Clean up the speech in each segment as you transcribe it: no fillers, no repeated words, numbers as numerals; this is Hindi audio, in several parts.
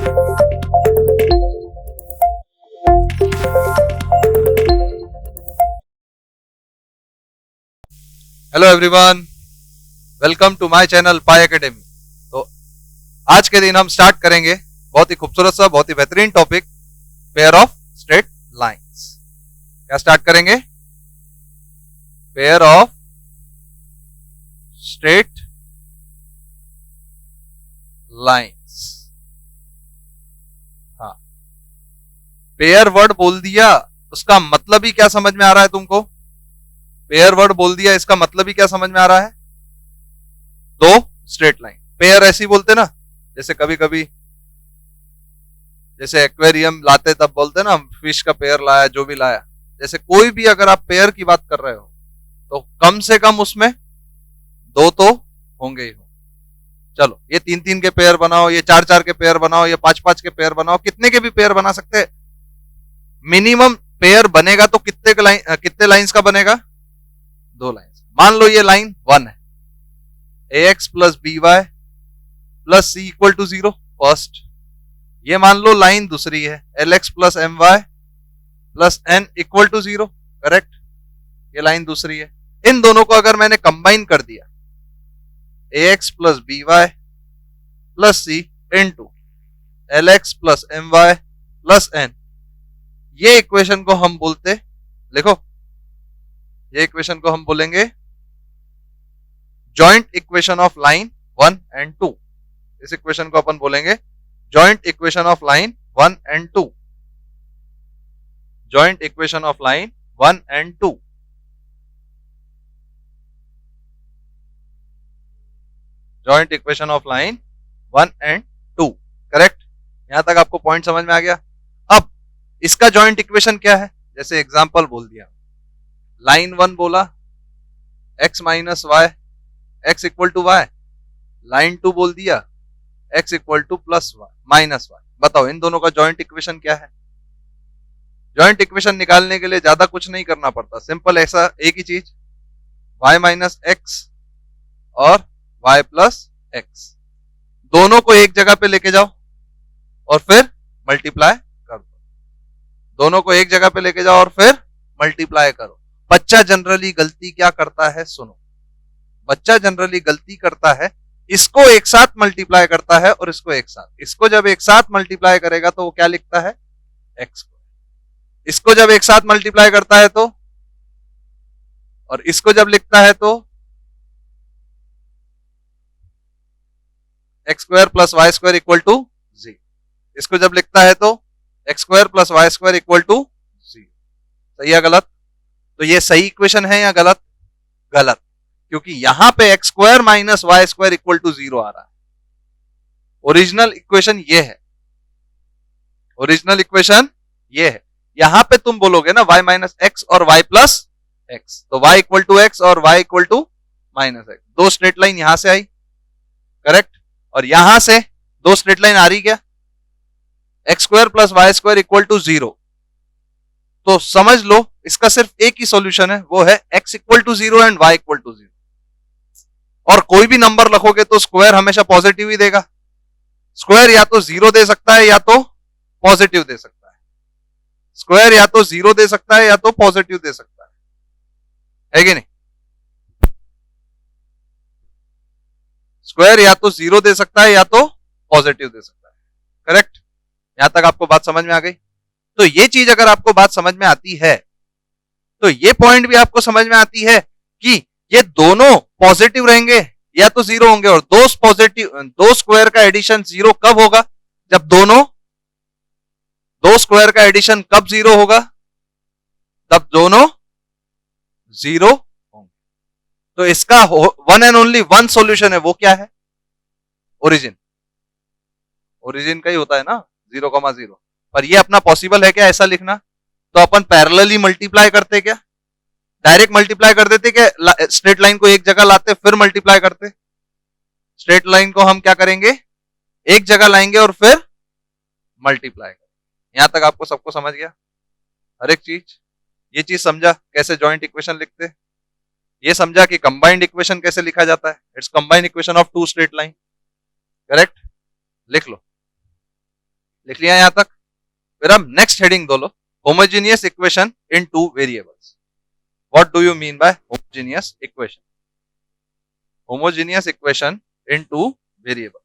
Hello everyone, welcome to my channel Pi academy. तो आज के दिन हम स्टार्ट करेंगे बहुत ही खूबसूरत सा, बहुत ही बेहतरीन topic, pair of straight lines. क्या स्टार्ट करेंगे? Pair of straight lines. हाँ, पेयर वर्ड बोल दिया, उसका मतलब ही क्या समझ में आ रहा है तुमको? पेयर वर्ड बोल दिया, इसका मतलब ही क्या समझ में आ रहा है? दो स्ट्रेट लाइन। पेयर ऐसी बोलते ना, जैसे कभी कभी जैसे एक्वेरियम लाते तब बोलते ना फिश का पेयर लाया, जो भी लाया। जैसे कोई भी अगर आप पेयर की बात कर रहे हो तो कम से कम उसमें दो तो होंगे ही हो। चलो, ये 3-3 के पेयर बनाओ, ये 4-4 के पेयर बनाओ, ये 5-5 के पेयर बनाओ, कितने के भी पेयर बना सकते हैं। मिनिमम पेयर बनेगा तो कितने लाइंस का बनेगा? 2 लाइंस। मान लो ये लाइन 1 है, ax plus B Y plus C equal to 0 first. ये मान लो लाइन दूसरी है, lx plus M Y plus N equal to 0, correct. ये लाइन दूसरी है। इन दोनों को अगर मैंने कंबाइन कर दिया, ax plus B Y plus C into lx plus M Y plus N, ये इक्वेशन को हम बोलते, लिखो, ये इक्वेशन को हम बोलेंगे joint equation of line 1 and 2। इस इक्वेशन को अपन बोलेंगे joint equation of line 1 and 2। Joint equation of line 1 and 2। Joint equation of line 1 and 2, correct. यहां तक आपको पॉइंट समझ में आ गया। अब इसका जॉइंट इक्वेशन क्या है? जैसे एग्जांपल बोल दिया, लाइन 1 बोला x minus Y X equal to Y, line 2 बोल दिया x equal to plus Y minus Y. बताओ इन दोनों का जॉइंट इक्वेशन क्या है? जॉइंट इक्वेशन निकालने के लिए ज्यादा कुछ नहीं करना पड़ता, सिंपल ऐसा एक ही चीज, y माइनस एक्स और y प्लस एक्स, दोनों को एक जगह पे लेके जाओ और फिर मल्टीप्लाई कर दो। दोनों को एक जगह पे लेके जाओ और फिर मल्टीप्लाई करो। बच्चा जनरली गलती क्या करता है? सुनो, बच्चा जनरली गलती करता है, इसको एक साथ मल्टीप्लाई करता है और इसको एक साथ। इसको जब एक साथ मल्टीप्लाई करेगा तो वो क्या लिखता है? एक्स को। इसको जब एक साथ मल्टीप्लाई करता है तो, और इसको जब लिखता है तो X square plus Y square equal to 0। इसको जब लिखता है तो X square plus Y square equal to 0। सही है गलत? तो ये सही इक्वेशन है या गलत? गलत, क्योंकि यहां पे X square minus Y square equal to 0 आ रहा है। ओरिजिनल इक्वेशन ये है, ओरिजिनल इक्वेशन ये है। यहां पे तुम बोलोगे ना y माइनस एक्स और y प्लस एक्स, तो y इक्वल टू एक्स और y equal to minus X. दो स्ट्रेट लाइन यहां से आई, करेक्ट, और यहां से दो स्ट्रेट लाइन आ रही क्या? X square plus Y square equal to 0। तो समझ लो इसका सिर्फ एक ही सॉल्यूशन है, वो है x equal to 0 and y equal to 0। और कोई भी नंबर रखोगे तो स्क्वायर हमेशा पॉजिटिव ही देगा। स्क्वायर या तो 0 दे सकता है या तो पॉजिटिव दे सकता है। स्क्वायर या तो 0 दे सकता है या तो पॉजिटिव दे सकता है कि नहीं? स्क्वायर या तो 0 दे सकता है या तो पॉजिटिव दे सकता है, करेक्ट। यहां तक आपको बात समझ में आ गई? तो ये चीज अगर आपको बात समझ में आती है तो ये पॉइंट भी आपको समझ में आती है कि ये दोनों पॉजिटिव रहेंगे या तो 0 होंगे। और दो स्क्वायर का एडिशन 0 कब होगा? जब दो स्क्वायर का एडिशन कब 0 होगा? तब दोनों 0 होंगे। तो इसका one and only one solution है, वो क्या है? ओरिजिन। ओरिजिन का ही होता है ना 0,0। पर ये अपना पॉसिबल है क्या ऐसा लिखना? तो अपन पैरेलली मल्टीप्लाई करते क्या? डायरेक्ट मल्टीप्लाई कर देते क्या? स्ट्रेट लाइन को एक जगह लाते फिर मल्टीप्लाई करते? स्ट्रेट लाइन को हम क्या करेंगे? एक जगह लाएंगे और फिर मल्टीप्लाई करेंगे। यहां तक आपको सबको समझ गया? हर एक चीज, ये चीज समझा कैसे जॉइंट इक्वेशन लिखते? ये समझा कि कंबाइंड इक्वेशन कैसे लिखा जाता है? It's combined equation of two straight line, correct. लिख लो। लिख लिया यहां तक। फिर अब नेक्स्ट हेडिंग दो लो, homogeneous equation in two variables. What do you mean by homogeneous equation? Homogeneous equation in two variables.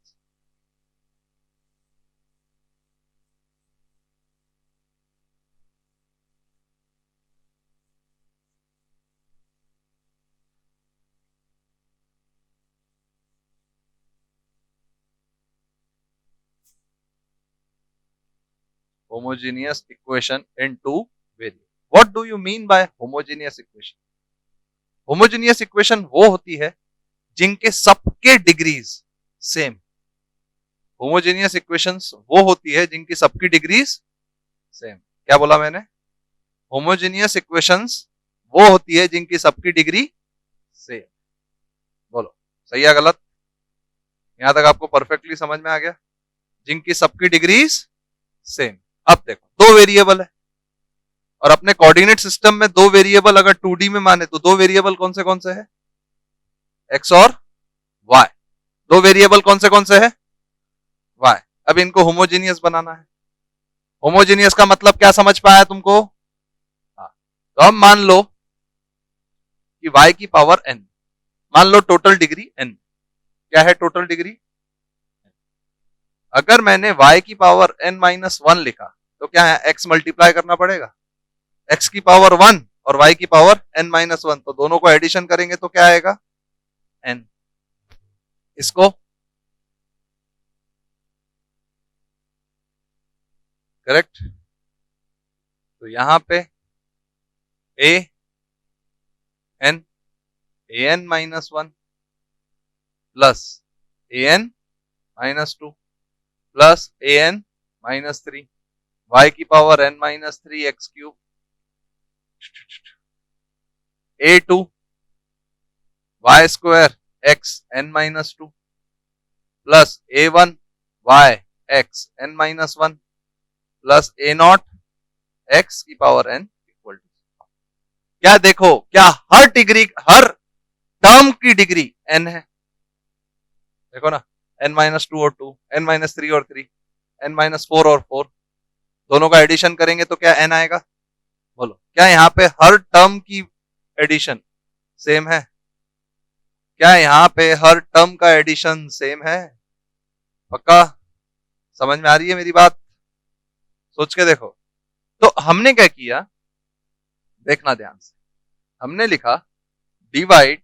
homogeneous equation into variable. What do you mean by homogeneous equation? homogeneous equation वो होती है जिनके सबके डिग्रीज सेम। homogeneous equations वो होती है जिनकी सबकी डिग्रीज सेम। क्या बोला मैंने? homogeneous equations वो होती है जिनकी सबकी डिग्री सेम। बोलो सही है गलत? यहां तक आपको परफेक्टली समझ में आ गया? जिनकी सबकी डिग्रीज सेम। अब देखो दो वेरिएबल है और अपने कोऑर्डिनेट सिस्टम में दो वेरिएबल अगर 2D में माने तो दो वेरिएबल कौन से है? एक्स और वाई। दो वेरिएबल कौन से है? वाई। अब इनको होमोजीनियस बनाना है। होमोजीनियस का मतलब क्या समझ पाया तुमको? हाँ, तो अब मान लो कि y की पावर n, मान लो टोटल डिग्री n। क्या है टोटल डिग्री? अगर मैंने y की पावर n माइनस 1 लिखा तो क्या है? x मल्टीप्लाई करना पड़ेगा। x की पावर 1 और y की पावर n माइनस 1, तो दोनों को एडिशन करेंगे तो क्या आएगा? n। इसको करेक्ट। तो यहां पे an minus 1 plus an minus 2 plus an minus 3, y की power n minus 3 x cube, a2 y square x n minus 2 plus a1 y x n minus 1 plus a0 x की पावर n इक्वल टू। क्या देखो, क्या हर डिग्री, हर टर्म की डिग्री n है? देखो ना, n माइनस 2 और 2, n माइनस 3 और 3, n माइनस 4 और 4, दोनों का एडिशन करेंगे तो क्या n आएगा? बोलो क्या यहाँ पे हर टर्म की एडिशन सेम है? क्या यहाँ पे हर टर्म का एडिशन सेम है? पक्का समझ में आ रही है मेरी बात? सोच के देखो। तो हमने क्या किया, देखना ध्यान से। हमने लिखा divide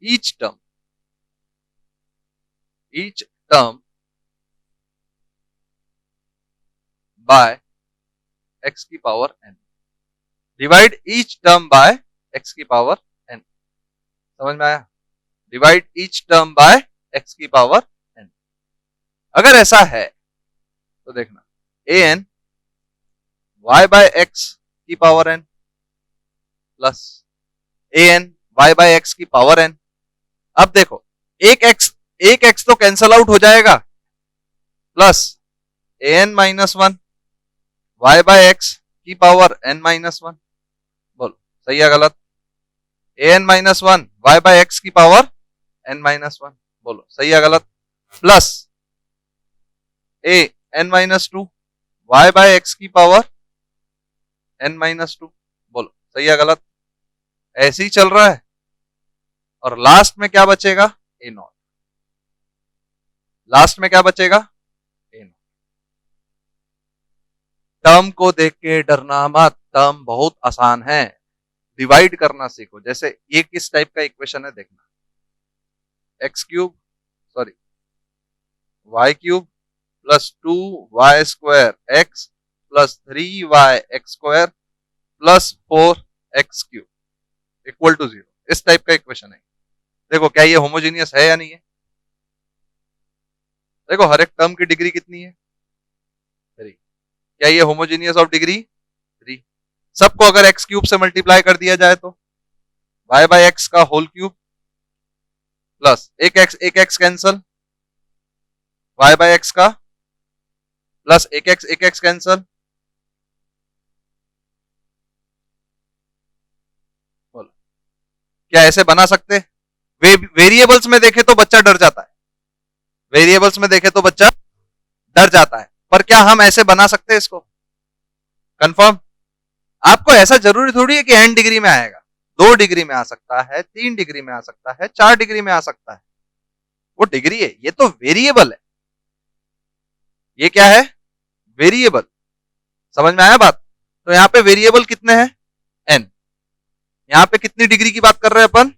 each term by x की power n। Divide each term by x की पावर n। समझ में आया? Divide each term by x की पावर n। अगर ऐसा है तो देखना an y बाय x की power n plus an y by x की पावर n। अब देखो एक x तो कैंसल आउट हो जाएगा, plus an minus 1 y by X की पावर n माइनस 1। बोलो सही है गलत? an minus 1 y by X की पावर n माइनस 1, बोलो सही है गलत? Plus a n minus 2 y by X की पावर n माइनस 2, बोलो सही है गलत? ऐसे ही चल रहा है। और लास्ट में क्या बचेगा? a0। लास्ट में क्या बचेगा? a0। टर्म को देख के डरना मत, टर्म बहुत आसान है। डिवाइड करना सीखो। जैसे ये किस टाइप का इक्वेशन है देखना, X cube sorry Y cube plus 2y square X plus 3y X square plus 4x cube equal to 0। इस टाइप का इक्वेशन है। देखो क्या ये होमोजीनियस है या नहीं है? देखो हर एक टर्म की डिग्री कितनी है? 3। क्या ये होमोजीनियस ऑफ डिग्री 3? सबको अगर एक्स क्यूब से मल्टीप्लाई कर दिया जाए तो y बाय एक्स का होल क्यूब प्लस एक X cancel, y by X का प्लस एक एक्स कैंसल। बोलो क्या ऐसे बना सकते? वेरिएबल्स में देखे तो बच्चा डर जाता है, वेरिएबल्स में देखे तो बच्चा डर जाता है, पर क्या हम ऐसे बना सकते हैं इसको? कंफर्म? आपको ऐसा जरूरी थोड़ी है कि n डिग्री में आएगा, 2 डिग्री में आ सकता है, 3 डिग्री में आ सकता है, 4 डिग्री में आ सकता है। वो डिग्री है, ये तो वेरिएबल है। ये क्या है? वेरिएबल। समझ में आया बात? तो यहां पे वेरिएबल कितने हैं? n। यहां पे कितनी डिग्री की बात कर रहे हैं अपन?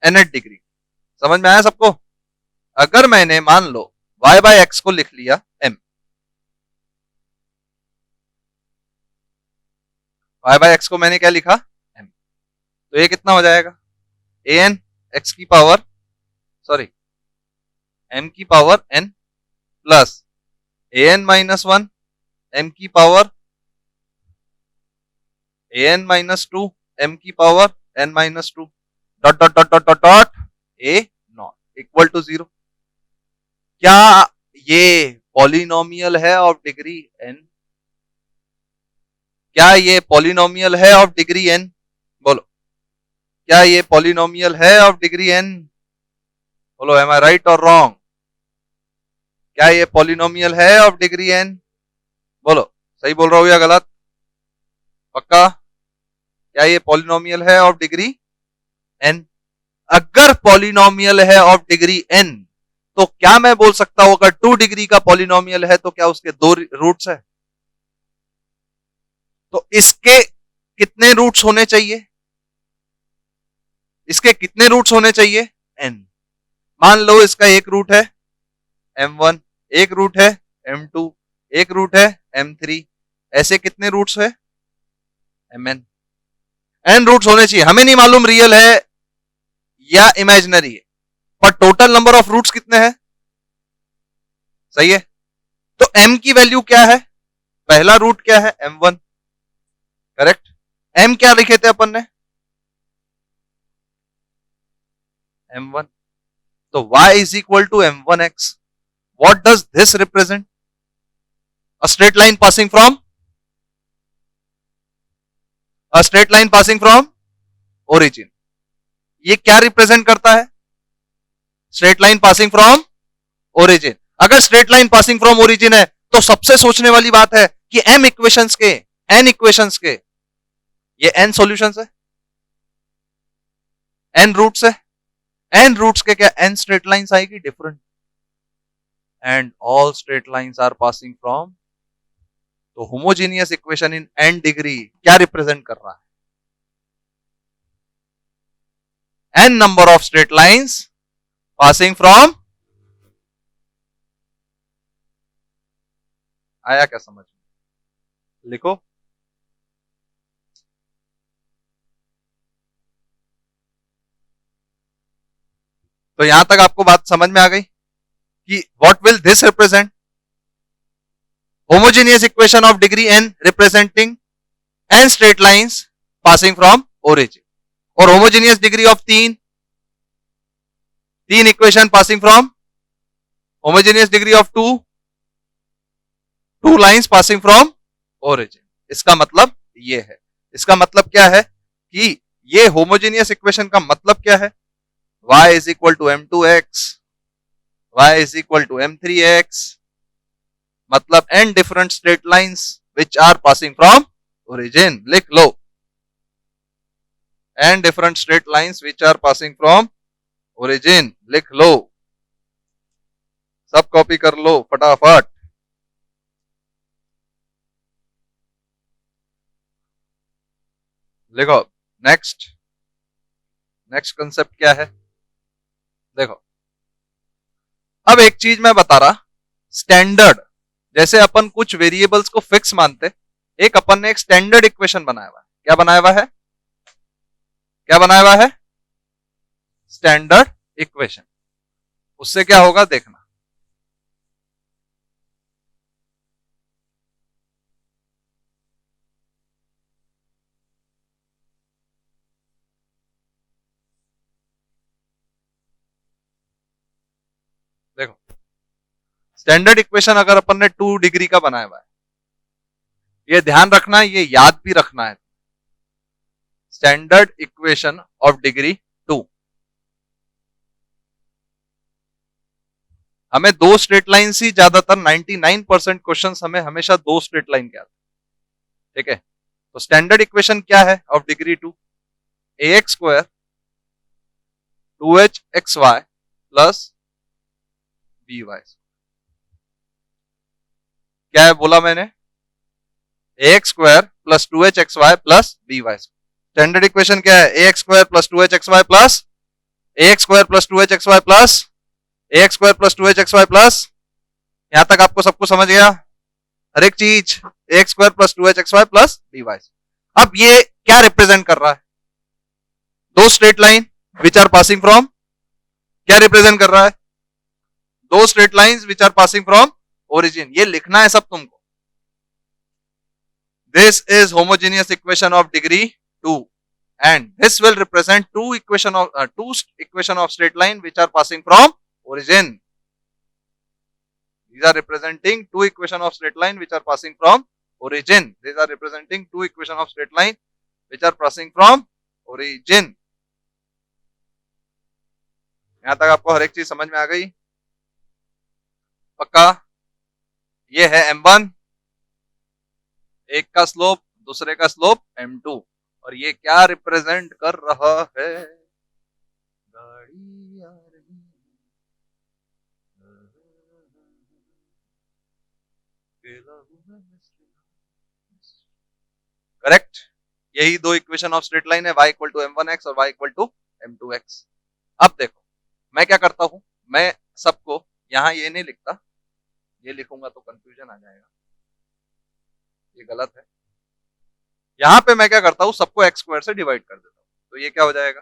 nth degree. समझ में आया सबको? अगर मैंने मान लो y बाय एक्स को लिख लिया m, y बाय एक्स को मैंने क्या लिखा? m। तो ये कितना हो जाएगा? an x की पावर सॉरी m की power n plus an minus 1 m की पावर an माइनस 2 m की power n minus 2 dot dot dot dot dot dot a not equal to 0। क्या ये पॉलिनोमियल है ऑफ डिग्री n? क्या ये पॉलिनोमियल है ऑफ डिग्री n? बोलो, क्या ये पॉलिनोमियल है ऑफ डिग्री n? बोलो, एम आई राइट और रॉन्ग? क्या ये पॉलिनोमियल है ऑफ डिग्री n? बोलो, सही बोल रहा हूं या गलत? पक्का? क्या ये पॉलिनोमियल है ऑफ डिग्री n? अगर पॉलिनोमियल है ऑफ डिग्री n, तो क्या मैं बोल सकता हूं अगर 2 डिग्री का पॉलिनोमियल है तो क्या उसके 2 रूट्स है? तो इसके कितने रूट्स होने चाहिए? इसके कितने रूट्स होने चाहिए? n। मान लो इसका एक रूट है m1, एक रूट है m2, एक रूट है m3, ऐसे कितने रूट्स है? mn। n रूट्स होने चाहिए। हमें नहीं मालूम रियल है या इमेजिनरी है, पर टोटल नंबर ऑफ रूट्स कितने हैं? सही है। तो m की वैल्यू क्या है? पहला रूट क्या है? m1। करेक्ट। m क्या लिखे थे अपन ने? m1। तो y is equal to m1x। What does this represent? A straight line passing from origin. ये क्या रिप्रेजेंट करता है? Straight line passing from origin. अगर straight line passing from origin है तो सबसे सोचने वाली बात है कि n इक्वेशंस के ये n सॉल्यूशंस है, n रूट्स है, n रूट्स के क्या n स्ट्रेट लाइंस आएगी different, and all straight lines are passing from. तो homogeneous equation in n degree क्या रिप्रेजेंट कर रहा है? n number of straight lines passing from. आया क्या समझ में? लिखो। तो यहां तक आपको बात समझ में आ गई कि what will this represent? Homogeneous equation of degree n representing n straight lines passing from origin, और होमोजेनियस डिग्री ऑफ तीन equation passing from homogeneous degree of two lines passing from origin. इसका मतलब ये है। इसका मतलब क्या है कि ये होमोजेनियस इक्वेशन का मतलब क्या है? y is equal to m2x, y is equal to m3x, मतलब n different straight lines which are passing from origin. लिख लो, n different straight lines which are passing from origin. लिख लो, सब कॉपी कर लो फटाफट। लिखो। नेक्स्ट कंसेप्ट क्या है? देखो, अब एक चीज मैं बता रहा, स्टैंडर्ड, जैसे अपन कुछ वेरिएबल्स को फिक्स मानते, एक अपन ने एक स्टैंडर्ड इक्वेशन बनाया हुआ है। क्या बनाया हुआ है? क्या बनाया हुआ है? Standard equation. उससे क्या होगा देखना। देखो, स्टैंडर्ड इक्वेशन अगर अपन ने 2 डिग्री का बनाया हुआ है, ये ध्यान रखना है, ये याद भी रखना है। स्टैंडर्ड इक्वेशन ऑफ डिग्री 2, हमें दो स्ट्रेट लाइन ही ज्यादातर 99% क्वेश्चंस हमें हमेशा दो स्ट्रेट लाइन के आते हैं, ठीक है। तो स्टैंडर्ड इक्वेशन क्या है of degree 2? ax square 2hxy plus by। क्या है बोला मैंने? ax square plus 2hxy plus by। Standard equation क्या है? ax square plus 2hxy plus ax square plus 2hxy plus ax square plus 2hxy plus, यहां तक आपको सब कुछ समझ गया? हर एक चीज ax square plus 2hxy plus by। अब ये क्या रिप्रेजेंट कर रहा है? दो straight line which are passing from, क्या रिप्रेजेंट कर रहा है? दो straight lines which are passing from origin. ये लिखना है सब तुमको। This is homogeneous equation of degree 2 and this will represent two equation of straight line which are passing from origin. These are representing two equation of straight line which are passing from origin. These are representing two equation of straight line which are passing from origin. यहां तक आपको हर एक चीज समझ में आ गई? पक्का? ये है M1, एक का स्लोप दूसरे का स्लोप M2, और ये क्या रिप्रेजेंट कर रहा है? गाड़ी आ रही, करेक्ट। यही दो इक्वेशन ऑफ स्ट्रेट लाइन है, y इक्वल टू m1x और y इक्वल टू m2x। अब देखो मैं क्या करता हूं, मैं सबको यहां ये नहीं लिखता, ये लिखूंगा तो कंफ्यूजन आ जाएगा, ये गलत है। यहां पे मैं क्या करता हूं, सबको x स्क्वायर से डिवाइड कर देता हूं, तो ये क्या हो जाएगा?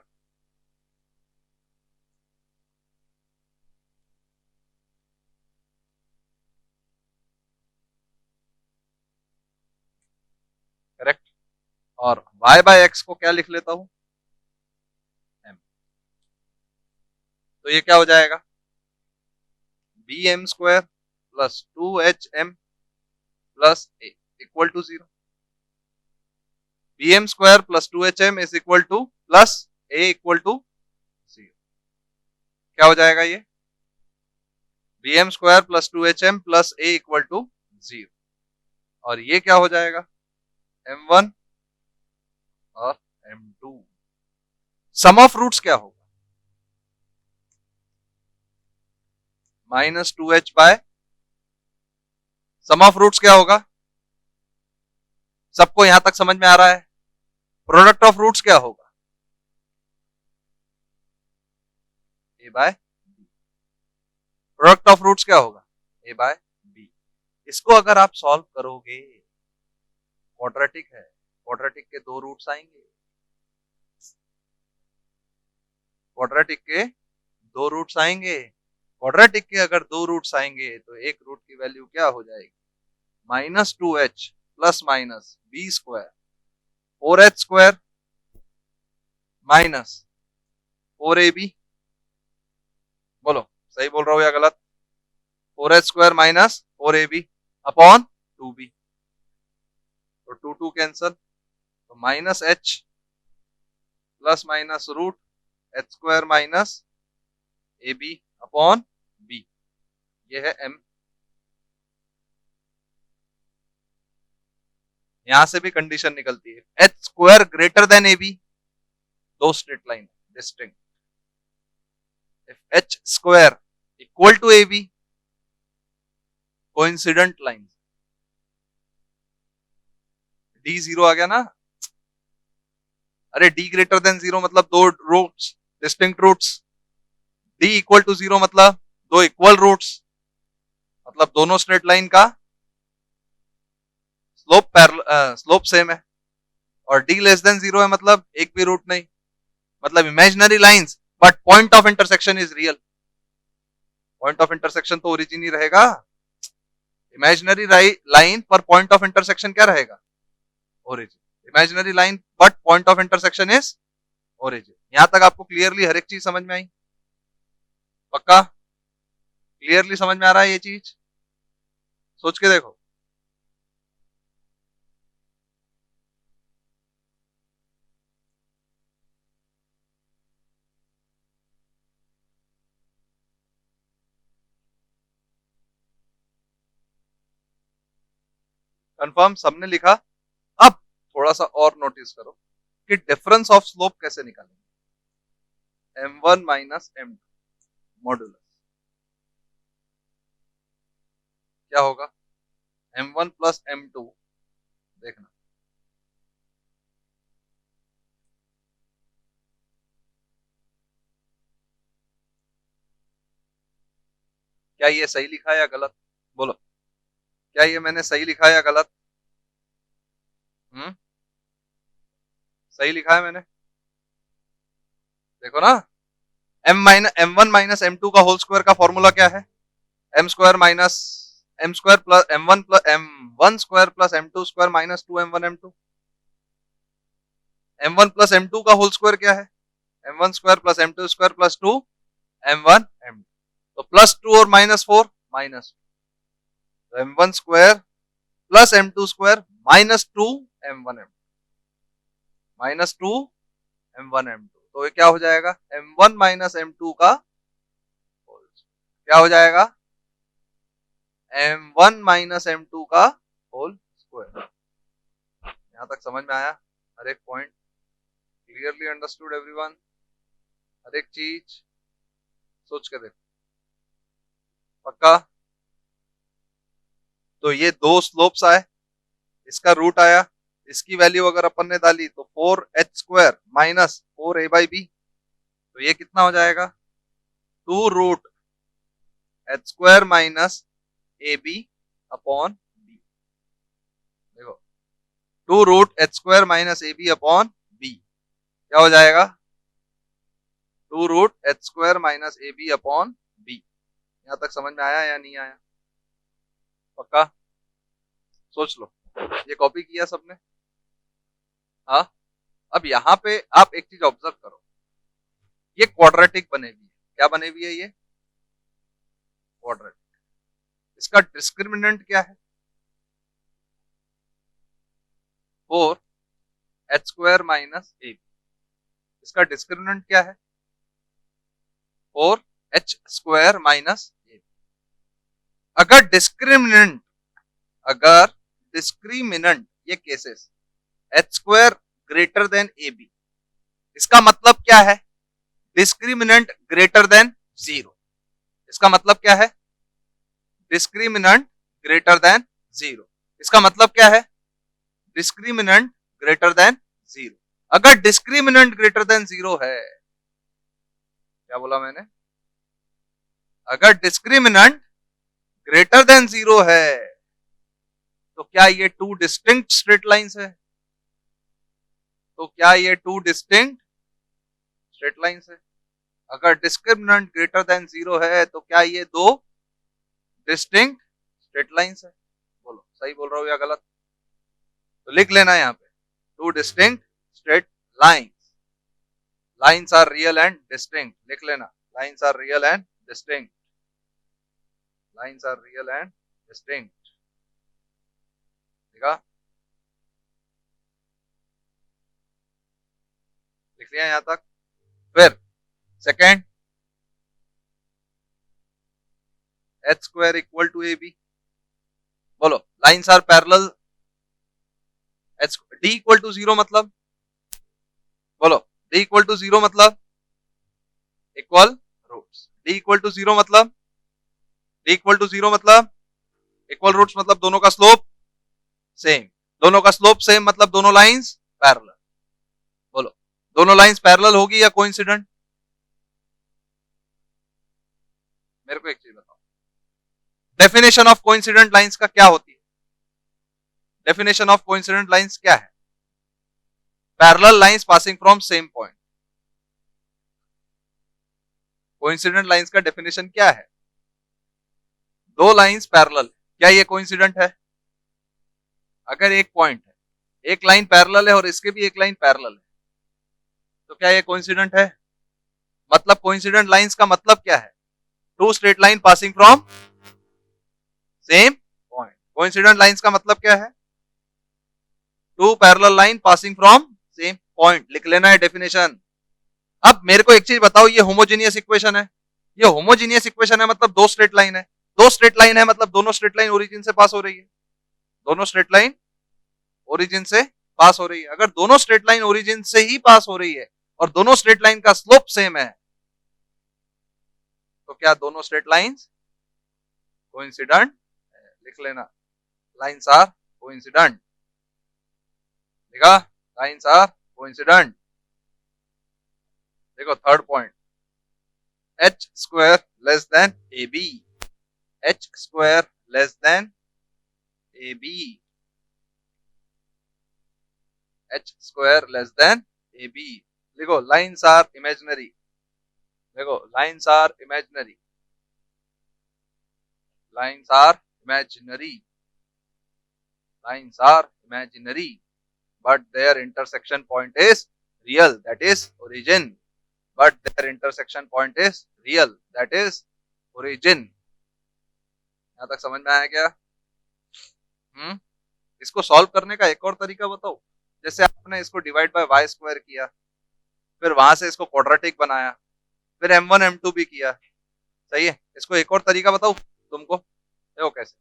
करेक्ट। और y बाय एक्स को क्या लिख लेता हूं? m। तो ये क्या हो जाएगा? bm square plus 2hm plus a equal to 0। bm square plus 2hm is equal to plus a equal to 0। क्या हो जाएगा ये? bm square plus 2hm plus a equal to 0। और ये क्या हो जाएगा? m1 और m2। सम ऑफ रूट्स क्या होगा? -2h bye, some of roots क्या होगा? सबको यहां तक समझ में आ रहा है? प्रोडक्ट ऑफ रूट्स क्या होगा? a by b। Product of roots क्या होगा? a by b। इसको अगर आप सॉल्व करोगे, क्वाड्रेटिक है, क्वाड्रेटिक के दो रूट्स आएंगे, क्वाड्रेटिक के दो रूट्स आएंगे, क्वाड्रेटिक के अगर दो रूट्स आएंगे तो एक रूट की वैल्यू क्या हो जाएगी? -2h plus minus b square 4h square minus 4ab। बोलो सही बोल रहा हूं या गलत? 4h square minus 4ab upon 2b, तो 2 कैंसल, तो -h plus minus root h square minus ab upon b। ये है m। यहां से भी कंडीशन निकलती है, h square greater than ab, दो straight line distinct. If h square equal to ab, coincident line. d 0 आ गया ना? अरे d ग्रेटर देन 0 मतलब दो roots distinct roots, d equal to 0 मतलब दो इक्वल रूट्स, मतलब दोनों स्ट्रेट लाइन का स्लोप सेम है। और d लेस देन 0 है मतलब एक भी रूट नहीं, मतलब imaginary lines but point of intersection is real. Point of intersection तो ओरिजिन ही रहेगा, इमेजिनरी लाइन पर पॉइंट ऑफ इंटरसेक्शन क्या रहेगा? Origin. Imaginary line but point of intersection is origin. यहां तक आपको क्लियरली हर एक चीज समझ में आई? पक्का? क्लियरली समझ में आ रहा है ये चीज? सोच के देखो। कंफर्म, सबने लिखा। अब थोड़ा सा और नोटिस करो कि डिफरेंस ऑफ स्लोप कैसे निकालेंगे। m1 माइनस m2 मॉडुलस क्या होगा, m1 प्लस m2, देखना क्या ये सही लिखा है या गलत, बोलो क्या ये मैंने सही लिखा है या गलत। सही लिखा है मैंने, देखो ना। m1 माइनस m2 का होल स्क्वायर का फॉर्मूला क्या है, m square minus m square plus m1 square plus m2 square minus 2m1 m2। m1 plus m2 का होल स्क्वायर क्या है, m1 square plus m2 square plus 2 m1 m2। तो प्लस 2 और माइनस 4 माइनस, तो m1 square plus m2 square minus 2 m1 m2 minus 2 m1 m2। तो ये क्या हो जाएगा, m1 माइनस m2 का होल, क्या हो जाएगा, m1 माइनस m2 का होल स्क्वायर। यहां तक समझ में आया, हर एक पॉइंट क्लियरली अंडरस्टूड एवरीवन, हर एक चीज सोच के देखो, पक्का। तो ये दो स्लोप्स आए, इसका रूट आया, इसकी वैल्यू अगर अपन ने डाली तो 4h स्क्वायर माइनस 4a/b, तो ये कितना हो जाएगा, 2 root h square minus ab upon b। देखो 2 root h square minus ab upon b क्या हो जाएगा, 2 root h square minus ab upon b। यहां तक समझ में आया या नहीं आया, पक्का सोच लो। ये कॉपी किया सबने, हाँ। अब यहां पे आप एक चीज ऑब्जर्व करो, ये क्वाड्रेटिक बने हुई है, क्या बने हुई है ये, क्वाड्रेटिक। इसका डिस्क्रिमिनेंट क्या है, 4h स्क्वायर माइनस ab। इसका डिस्क्रिमिनेंट क्या है, 4h स्क्वायर माइनस ab। अगर डिस्क्रिमिनेंट ये cases h square greater than ab, इसका मतलब क्या है, डिस्क्रिमिनेंट ग्रेटर देन 0। इसका मतलब क्या है, डिस्क्रिमिनेंट ग्रेटर देन 0। इसका मतलब क्या है, डिस्क्रिमिनेंट ग्रेटर देन 0। अगर डिस्क्रिमिनेंट ग्रेटर देन 0 है, क्या बोला मैंने, अगर डिस्क्रिमिनेंट ग्रेटर देन 0 है तो क्या ये 2 डिस्टिंक्ट स्ट्रेट लाइंस है, तो क्या ये 2 डिस्टिंक्ट स्ट्रेट लाइंस है। अगर डिस्क्रिमिनेंट ग्रेटर देन 0 है तो क्या ये 2 डिस्टिंक्ट स्ट्रेट लाइंस है, बोलो सही बोल रहा हूं या गलत। तो लिख लेना यहां पे 2 distinct straight lines, lines are real and distinct, लिख लेना lines are real and distinct, lines are real and distinct, ठीक है, लिख लिया यहां तक। फिर second, h square equal to ab, बोलो lines are parallel, d equal to 0 मतलब, बोलो d इक्वल टू 0 मतलब equal roots, d equal to 0 मतलब, d इक्वल टू 0 मतलब इक्वल रूट्स, मतलब दोनों का स्लोप सेम, दोनों का स्लोप सेम मतलब दोनों लाइंस पैरेलल। बोलो दोनों लाइंस पैरेलल होगी या कोइंसिडेंट, मेरे को एक चीज बताओ, डेफिनेशन ऑफ कोइंसिडेंट लाइंस का क्या होती है, डेफिनेशन ऑफ कोइंसिडेंट लाइंस क्या है, parallel lines passing from same point. Coincident lines का डेफिनेशन क्या है, दो लाइंस पैरेलल, क्या ये कोइंसिडेंट है, अगर एक पॉइंट है, एक लाइन पैरेलल है और इसके भी एक लाइन पैरेलल है, तो क्या ये कोइंसिडेंट है। मतलब कोइंसिडेंट लाइंस का मतलब क्या है, 2 straight line passing from same point. Coincident lines का मतलब क्या है, 2 parallel line passing from same point, लिख लेना है डेफिनेशन। अब मेरे को एक चीज बताओ, ये होमोजेनियस इक्वेशन है, ये होमोजेनियस इक्वेशन है मतलब 2 स्ट्रेट लाइन है, 2 स्ट्रेट लाइन है मतलब दोनों स्ट्रेट लाइन ओरिजिन से पास हो रही है, दोनों स्ट्रेट लाइन ओरिजिन से पास हो रही है। अगर दोनों स्ट्रेट लाइन ओरिजिन से ही पास हो रही है और दोनों स्ट्रेट लाइन का स्लोप सेम है, तो क्या दोनों स्ट्रेट लाइंस कोइंसिडेंट? लिख लेना, लाइंस आर कोइंसिडेंट। देखा, लाइंस आर कोइंसिडेंट। देखो third point, H square less than A B, H square less than A B, H square less than A B. देखो लाइंस आर इमेजिनरी, देखो lines are imaginary, lines are imaginary, lines are imaginary, but their intersection point is real, that is origin, but their intersection point is real, that is origin। यहां तक समझ में आया क्या? इसको सॉल्व करने का एक और तरीका बताओ। जैसे आपने इसको डिवाइड बाय वाई स्क्वायर किया, फिर वहां से इसको क्वाड्रेटिक बनाया, फिर m1 m2 भी किया, सही है। इसको एक और तरीका बताओ तुमको, देखो कैसे।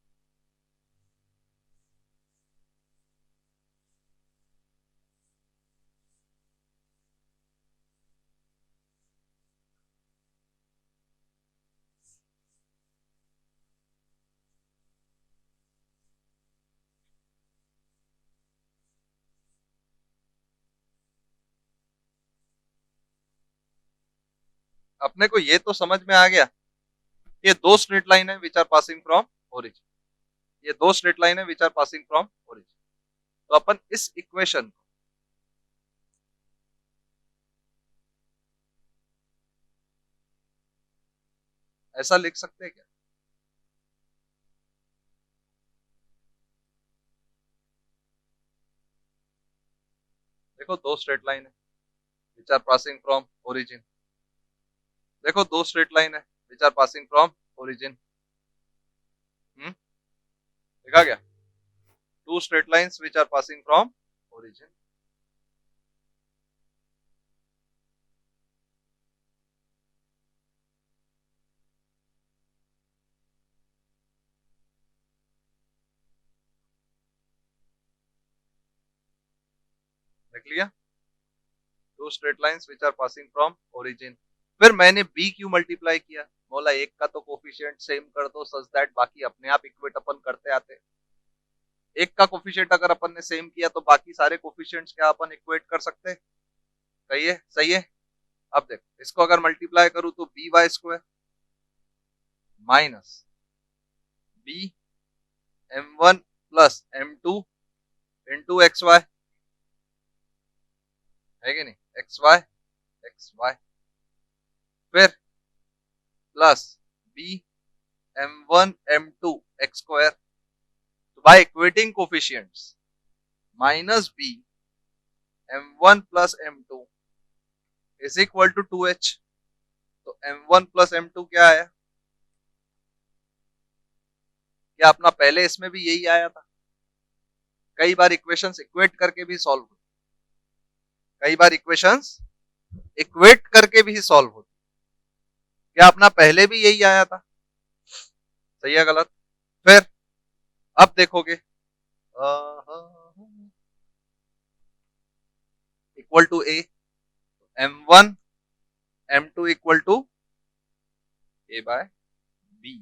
अपने को ये तो समझ में आ गया, ये दो स्ट्रेट लाइन है which are passing from origin, ये दो स्ट्रेट लाइन है which are passing from origin. तो अपन इस इक्वेशन को ऐसा लिख सकते हैं क्या? देखो दो स्ट्रेट लाइन है which are passing from origin, देखो दो स्ट्रेट लाइन है which are passing from origin. देखा क्या? Two straight lines which are passing from origin. देख लिया, two straight lines which are passing from origin. फिर मैंने बी क्यू मल्टीप्लाई किया, बोला एक का तो कोफिशिएंट सेम कर दो सच दैट बाकी अपने आप इक्वेट अपन करते आते। एक का कोफिशिएंट अगर अपन ने सेम किया तो बाकी सारे कोफिशिएंट्स क्या अपन इक्वेट कर सकते? सही है, सही है। अब देख, इसको अगर मल्टीप्लाई करूं तो B Y square minus B m1 plus m2 into X Y, है कि नहीं, एक्स वाई एक्स वाई, फिर plus B m1 m2 X square, तो by equating coefficients minus B m1 plus m2 is equal to 2h। तो m1 प्लस m2 क्या आया? क्या अपना पहले इसमें भी यही आया था? कई बार इक्वेशंस इक्वेट करके भी सॉल्व होती, कई बार इक्वेशंस इक्वेट करके भी सॉल्व होती। क्या अपना पहले भी यही आया था? सही है गलत? फिर अब देखोगे equal to A, m1 m2 equal to a by b,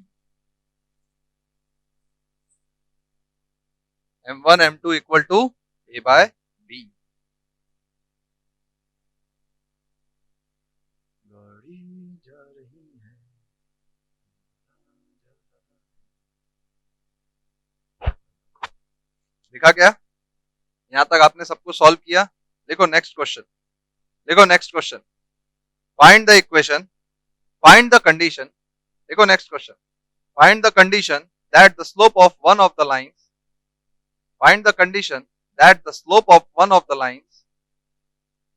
m1 m2 equal to a by b। दिखा क्या? यहां तक आपने सबको सॉल्व किया। देखो नेक्स्ट क्वेश्चन, देखो next question, find the equation, find the condition. देखो next question, find the condition that the slope of one of the lines, find the condition that the slope of one of the lines,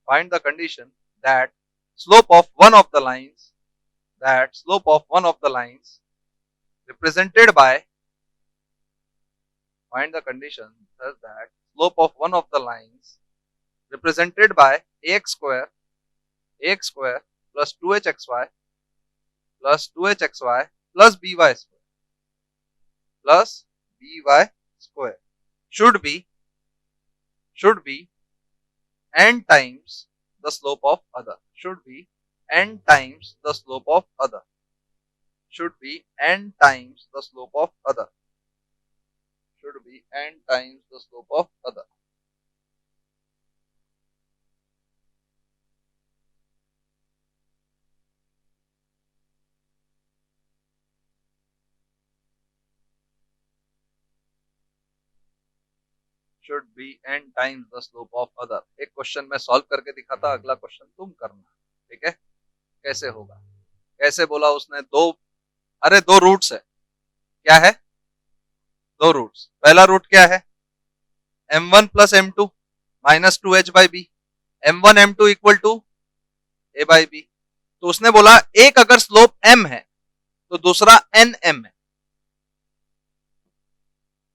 find the condition that slope of one of the lines, that slope of one of the lines represented by, find the condition such that slope of one of the lines represented by ax square plus 2hxy plus 2hxy plus by square plus by square। should be n times the slope of other, should be n times the slope of other, should be n times the slope of other, should be n times the slope of other. should be n times the slope of other. एक क्वेश्चन मैं सॉल्व करके दिखाता, अगला क्वेश्चन तुम करना, ठीक है? कैसे होगा, कैसे बोला उसने? दो रूट्स है, क्या है? दो रूट्स। पहला रूट क्या है? m1 plus m2 minus 2h by B, m1 m2 equal to a by B. तो उसने बोला एक अगर स्लोप m है तो दूसरा nm है।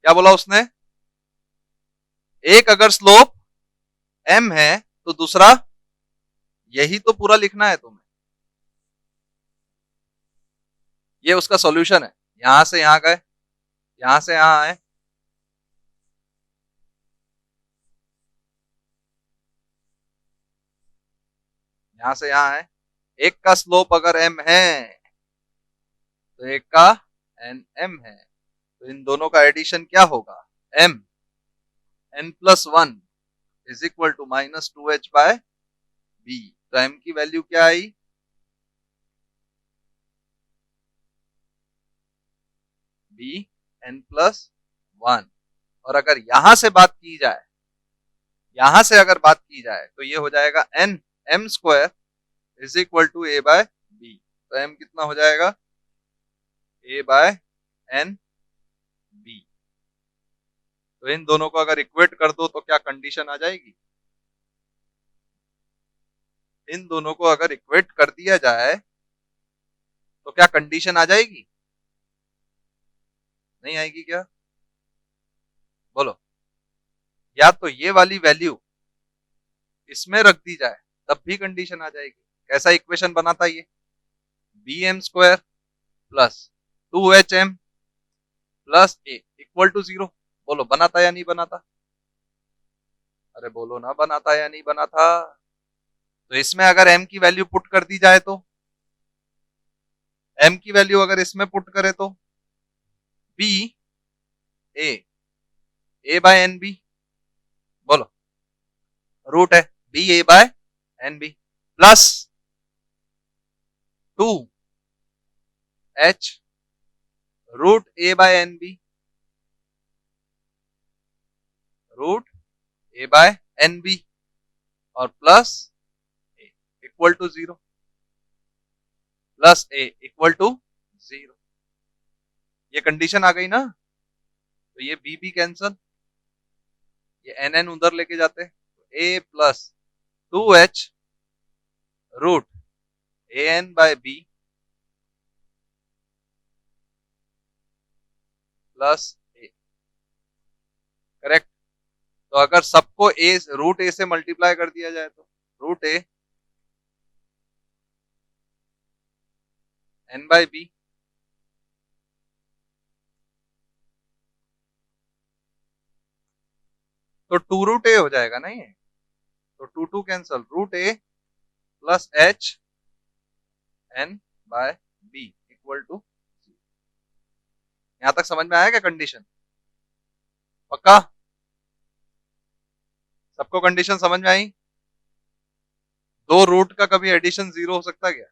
क्या बोला उसने? एक अगर स्लोप m है तो दूसरा, यही तो पूरा लिखना है तुम्हें। ये उसका सॉल्यूशन है, यहां से यहां गए, यहां से यहां आए, यहां से यहां आए। एक का स्लोप अगर m है तो एक का nm है, तो इन दोनों का एडिशन क्या होगा? m n plus 1 is equal to minus 2h by b। तो m की वैल्यू क्या आई? b n plus 1। और अगर यहां से बात की जाए, यहां से अगर बात की जाए तो ये हो जाएगा n m square is equal to a by b। तो m कितना हो जाएगा? a by n b। तो इन दोनों को अगर इक्वेट कर दो तो क्या कंडीशन आ जाएगी? इन दोनों को अगर इक्वेट कर दिया जाए तो क्या कंडीशन आ जाएगी? नहीं आएगी क्या? बोलो। या तो ये वाली वैल्यू इसमें रख दी जाए तब भी कंडीशन आ जाएगी। कैसा इक्वेशन बना था ये? B M square plus 2h m plus a equal to 0। बोलो बना था या नहीं बना था? अरे बोलो ना, बना था या नहीं बना था? तो इसमें अगर m की वैल्यू पुट कर दी जाए तो, m की वैल्यू अगर इसमें पुट करे तो b a by N B, बोलो रूट है b a by N B plus 2h root a by N B, root a by N B और plus a equal to 0, plus a equal to 0। ये कंडीशन आ गई ना? तो ये b भी कैंसल, ये एन एन उधर लेके जाते, a plus 2h root A N by B plus A. Correct. तो अगर सबको a रूट ए से मल्टीप्लाई कर दिया जाए तो root A N by B, तो टू रूट ए हो जाएगा ना ये। तो two two cancel, root A plus H N by B equal to. यहां तक समझ में आया क्या कंडीशन? पक्का? सबको कंडीशन समझ में आई? दो रूट का कभी एडिशन 0 हो सकता क्या?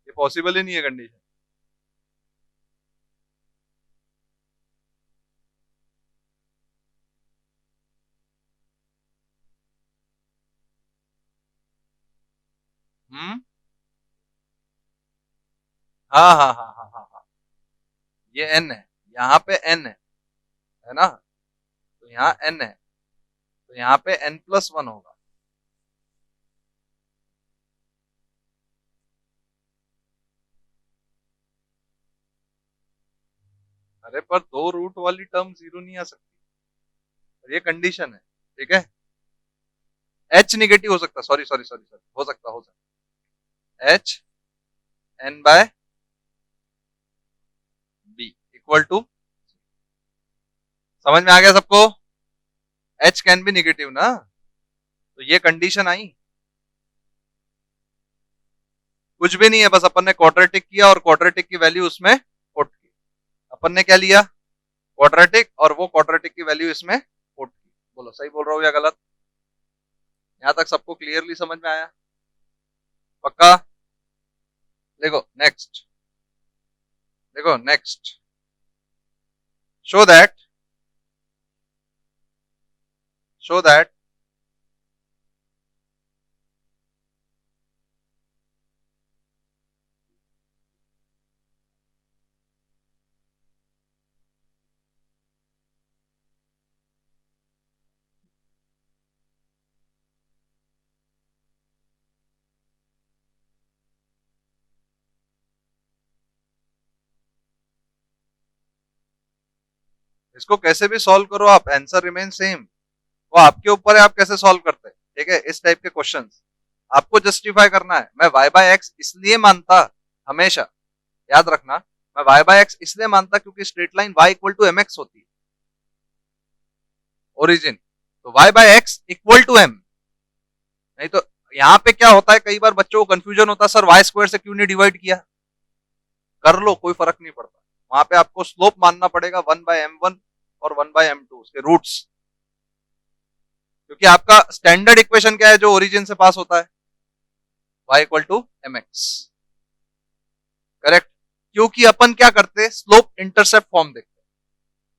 ये पॉसिबल ही नहीं है कंडीशन। हाँ हाँ हाँ हाँ हाँ हाँ, ये n है, यहाँ पे n है ना? तो यहाँ n है, तो यहाँ पे n प्लस 1 होगा। अरे पर दो रूट वाली टर्म 0 नहीं आ सकती, ये कंडीशन है, ठीक है? h निगेटिव हो सकता, सॉरी सॉरी सॉरी सॉरी, हो सकता h n by b, equal to, समझ में आ गया सबको? h कैन बी निगेटिव ना, तो ये कंडीशन आई, कुछ भी नहीं है, बस अपन ने क्वाड्रेटिक किया और क्वाड्रेटिक की वैल्यू उसमें पुट की। अपन ने क्या लिया? क्वाड्रेटिक, और वो क्वाड्रेटिक की वैल्यू इसमें पुट की। बोलो सही बोल रहा हूं या गलत? यहां तक सबको क्लियरली समझ में आया? पक्का? देखो नेक्स्ट, देखो नेक्स्ट, शो दैट इसको कैसे भी सॉल्व करो आप, आंसर रिमेन सेम, वो आपके ऊपर है आप कैसे सॉल्व करते हैं। ठीक है, इस टाइप के क्वेश्चंस आपको जस्टिफाई करना है। मैं y बाय एक्स इसलिए मानता, हमेशा याद रखना, मैं y बाय एक्स इसलिए मानता क्योंकि straight line y equal to mx होती है, ओरिजिन, तो y by X equal to m। नहीं तो यहां पे क्या होता है, कई बार बच्चों को कंफ्यूजन होता है, सर y स्क्वायर से क्यों नहीं डिवाइड किया? कर लो, कोई फर्क नहीं पड़ता, वहां पे आपको स्लोप मानना पड़ेगा 1 बाय m1 और 1 बाय m2, उसके रूट्स, क्योंकि आपका स्टैंडर्ड इक्वेशन क्या है जो ओरिजिन से पास होता है? y equal to mx, correct. क्योंकि अपन क्या करते, स्लोप इंटरसेप्ट फॉर्म देखते,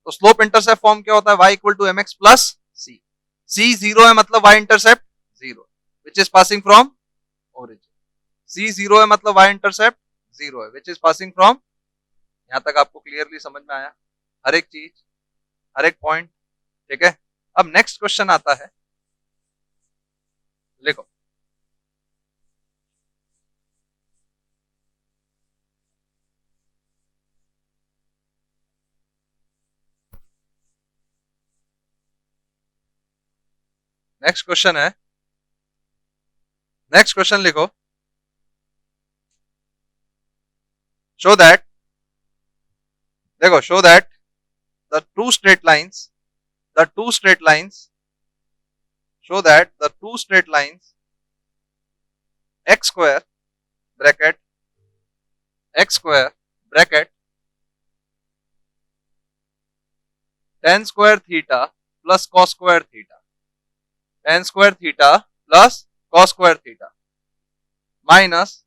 तो स्लोप इंटरसेप्ट फॉर्म क्या होता है? y equal to mx plus c zero है मतलब y intercept zero, which is passing from origin, c zero है मतलब y इंटरसेप्ट जीरो है, विच इज पासिंग फ्रॉम। यहां तक आपको क्लियरली समझ में आया हर एक चीज, हर एक पॉइंट? ठीक है, अब नेक्स्ट क्वेश्चन आता है, लिखो, नेक्स्ट क्वेश्चन है, नेक्स्ट क्वेश्चन लिखो, शो दैट, देखो, show that the two straight lines, the two straight lines, show that the two straight lines x square bracket x square bracket tan square theta plus cos square theta, tan square theta plus cos square theta minus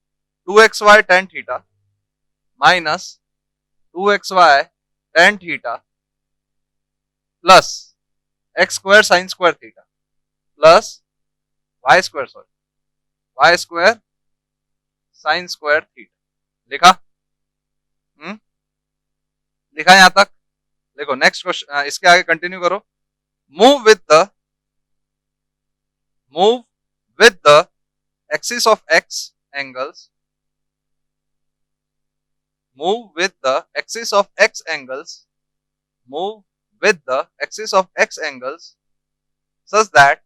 2xy tan theta minus 2xy tan theta plus x square sin square theta plus y square, sorry y square sine square theta. लिखा? लिखा यहां तक? देखो नेक्स्ट क्वेश्चन, इसके आगे कंटिन्यू करो, move with the axis of x angles, move with the axis of x angles, move with the axis of x angles such that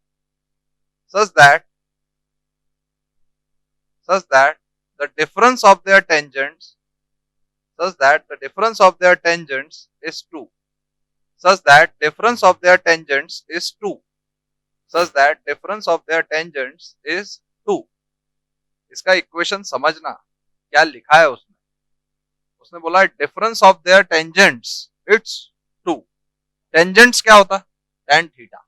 the difference of their tangents, such that the difference of their tangents is 2, such that difference of their tangents is 2, such that difference of their tangents is 2। इसका इक्वेशन समझना, क्या लिखा है उसने, उसने बोला difference of their tangents it's 2। Tangents क्या होता? tan theta.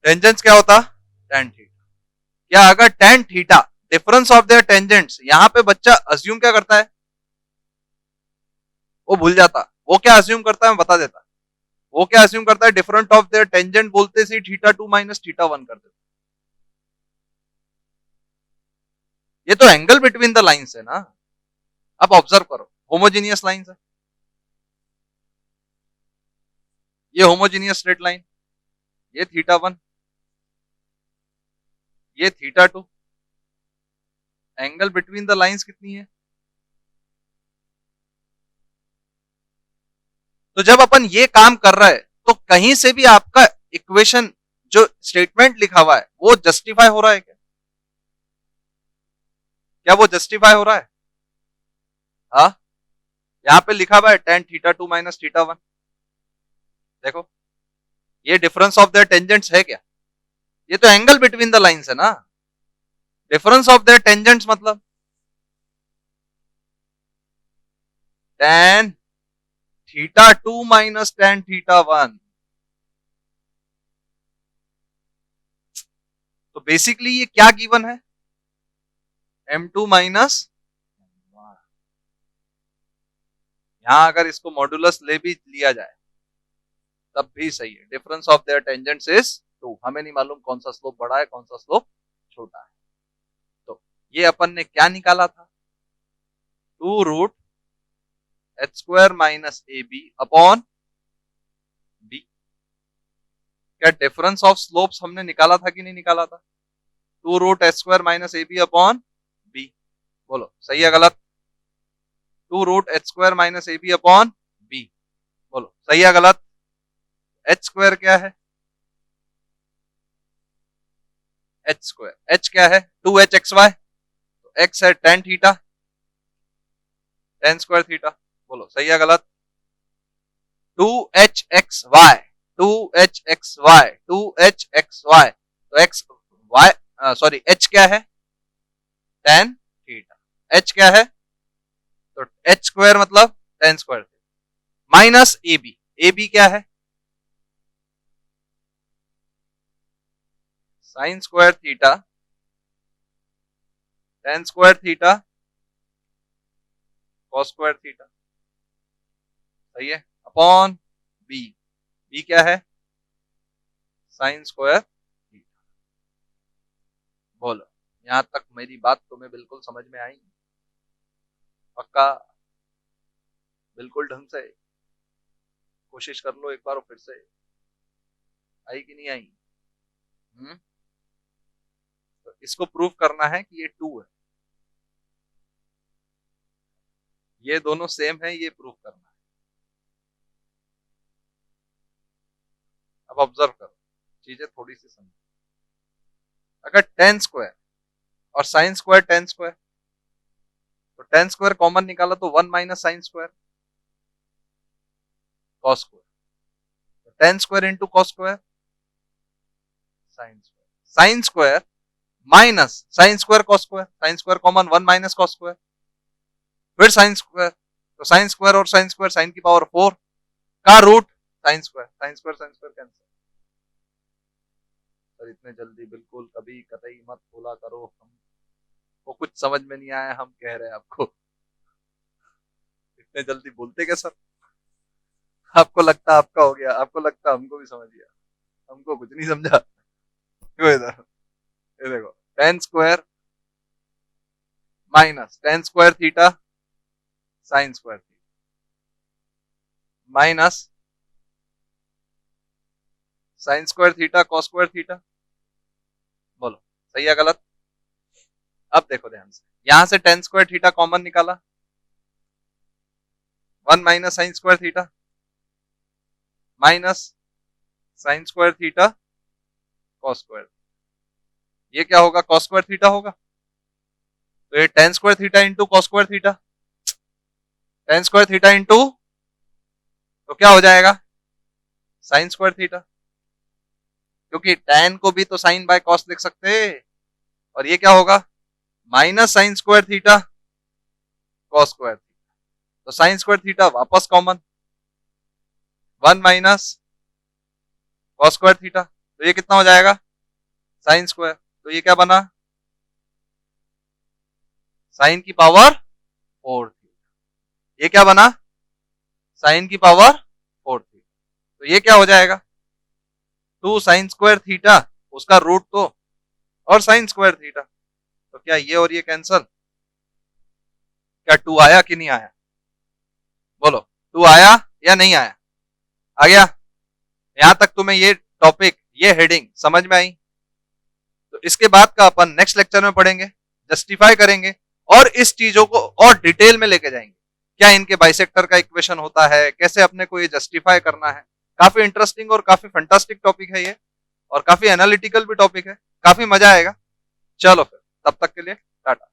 टेंजेंट्स क्या होता? tan theta. क्या अगर tan theta difference of their tangents, यहां पे बच्चा अज्यूम क्या करता है, वो भूल जाता, वो क्या अज्यूम करता है मैं बता देता, वो क्या अज्यूम करता है, डिफरेंट ऑफ देयर टेंजेंट बोलते सी थीटा 2 माइनस थीटा 1 कर देता। ये तो एंगल बिटवीन द लाइंस है ना। अब ऑब्जर्व करो, होमोजीनियस लाइंस है, ये होमोजीनियस स्ट्रेट लाइन, ये थीटा 1, ये theta 2, angle between the lines कितनी है? तो जब अपन ये काम कर रहे हैं तो कहीं से भी आपका इक्वेशन जो स्टेटमेंट लिखा हुआ है वो जस्टिफाई हो रहा है क्या? क्या वो जस्टिफाई हो रहा है? हाँ, यहां पे लिखा हुआ है tan थीटा 2 माइनस थीटा 1। देखो ये डिफरेंस ऑफ द टेंजेंट्स है क्या? ये तो एंगल बिटवीन द लाइंस है ना। डिफरेंस ऑफ द टेंजेंट्स मतलब tan theta 2 minus tan theta 1। तो बेसिकली ये क्या गिवन है? m2 माइनस, यहां अगर इसको मॉड्यूलस ले भी लिया जाए तब भी सही है। Difference of their tangents is 2। हमें नहीं मालूम कौन सा स्लोप बड़ा है कौन सा स्लोप छोटा है। तो ये अपन ने क्या निकाला था? 2 root H square minus A B upon B. क्या डिफरेंस ऑफ स्लोप्स हमने निकाला था कि नहीं निकाला था? 2 root H square minus A B upon B. बोलो सही है गलत? 2 root H square minus A B upon B. बोलो सही है गलत? एच स्क्वायर क्या है? एच स्क्वायर, एच क्या है? 2h X Y. तो एक्स है tan theta, tan square theta. बोलो सही है गलत? 2h X Y, 2h X Y, 2h X Y. तो एक्स वाई सॉरी एच क्या है? tan theta. एच क्या है? तो एच स्क्वायर मतलब tan square minus A B. A B क्या है? Sine square theta, tan square theta, cos square theta. सही है? Upon B. बी क्या है? Sine square theta. बोलो यहां तक मेरी बात तुम्हें बिल्कुल समझ में आई? पक्का? बिल्कुल ढंग से कोशिश कर लो एक बार फिर से। आई कि नहीं आई? तो इसको प्रूव करना है कि ये 2 है, ये दोनों सेम है, ये प्रूव करना है। अब ऑब्जर्व करो, चीजें थोड़ी सी समझो। अगर tan स्क्वायर और साइन स्क्वायर tan स्क्वायर, तो tan स्क्वायर कॉमन निकाला तो 1 minus sine square cos square. तो tan square into cos square sine square. Sine square minus sine square cos square, sine square common 1 minus cos square, फिर साइन स्क्वायर। तो साइन स्क्वायर और साइन स्क्वायर साइन की पावर 4 का root sine square, sine square sine square cancel. Sir इतने जल्दी बिल्कुल कभी कतई मत बोला करो, हमको कुछ समझ में नहीं आया, हम कह रहे हैं आपको। इतने जल्दी बोलते क्या सर? आपको लगता आपका हो गया, आपको लगता हमको भी समझ गया, हमको कुछ नहीं समझा। क्यों इधर? ये देखो tan square minus tan square theta sine square theta minus sine square theta cos square theta. बोलो सही है गलत? अब देखो ध्यान से, यहां से tan स्क्वायर थीटा कॉमन निकाला, 1 minus sine square theta minus sine square theta cos square. ये क्या होगा? cos स्क्वायर थीटा होगा। तो ये tan square theta into cos square theta, tan square theta into, तो क्या हो जाएगा? Sign square theta. क्योंकि tan को भी तो साइन बाय cos लिख सकते हैं। और ये क्या होगा? Minus sine square theta cos square theta. तो साइन स्क्वायर थीटा वापस common, 1 minus cos square theta. तो ये कितना हो जाएगा? Sign square. तो ये क्या बना? साइन की पावर 4 थीटा। ये क्या बना? साइन की पावर 4 थीटा। तो ये क्या हो जाएगा? 2 साइन स्क्वायर थीटा, उसका रूट तो, और साइन स्क्वायर थीटा। तो क्या ये और ये कैंसल? क्या 2 आया कि नहीं आया? बोलो 2 आया या नहीं आया? आ गया? यहां तक तुम्हें ये टॉपिक, ये हेडिंग समझ में आई? तो इसके बाद का अपन नेक्स्ट लेक्चर में पढ़ेंगे, जस्टिफाई करेंगे और इस चीजों को और डिटेल में लेके जाएंगे। क्या इनके बाइसेक्टर का इक्वेशन होता है, कैसे अपने को ये जस्टिफाई करना है। काफी इंटरेस्टिंग और काफी फंटास्टिक टॉपिक है ये, और काफी एनालिटिकल भी टॉपिक है, काफी मजा आएगा। चलो फिर तब तक के लिए टाटा।